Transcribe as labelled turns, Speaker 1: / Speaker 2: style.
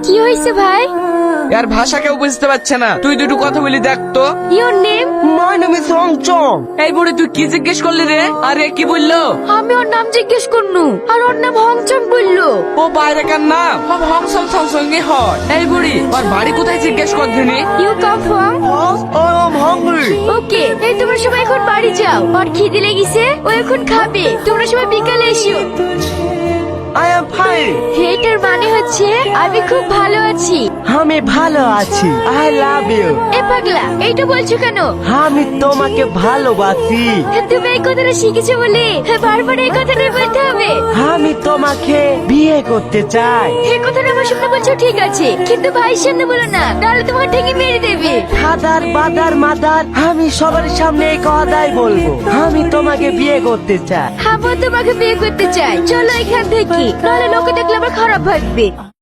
Speaker 1: কি হয়েছে ভাই?
Speaker 2: यार ভাষা কেউ বুঝতে পারছে না, তুই দুটো কথা বলি দেখ তো।
Speaker 1: Your name?
Speaker 3: My name is রংচং।
Speaker 2: এই বুড়ি তুই কি জিজ্ঞেস করলি রে? আরে কি বললো?
Speaker 1: আমি ওর নাম জিজ্ঞেস করনু, আর ওর নাম হংচং বললো।
Speaker 2: ও বাইরেকার নাম সব হংসং সঙ্গে হয়। এই বুড়ি ওর বাড়ি কোথায় জিজ্ঞেস করছিনি?
Speaker 1: You come from?
Speaker 3: I am hungry.
Speaker 1: Okay, এই তোমরা সবাই এখন বাড়ি যাও, ওর খিদে লেগেছে, ও এখন খাবে। তোমরা সবাই বিকালে এসো।
Speaker 3: I am fine.
Speaker 1: এটার মানে হচ্ছে আমি খুব ভালো আছি।
Speaker 3: আমি ভালো আছি। I love you.
Speaker 1: এ পাগলা, এইটা বলছো কেন?
Speaker 3: আমি তোমাকে ভালোবাসি।
Speaker 1: তুমি এই কথাটা শিখেছো বলে বারবার এই কথাটাই বলতে হবে?
Speaker 3: আমি তোমাকে বিয়ে করতে চাই।
Speaker 1: এই কথাটা আমার সামনে বলছো ঠিক আছে, কিন্তু ভাইয়ের সামনে বলো না, তাহলে তোমার ঠিকই মেরে দেবে।
Speaker 3: খাদার বাদার মাদার আমি সবার সামনে এই কথাই বলবো। আমি তোমাকে বিয়ে করতে চাই।
Speaker 1: আমিও তোমাকে বিয়ে করতে চাই। চলো এখান থেকে, নাহলে লোকে দেখলে আমার খারাপ ভাববে।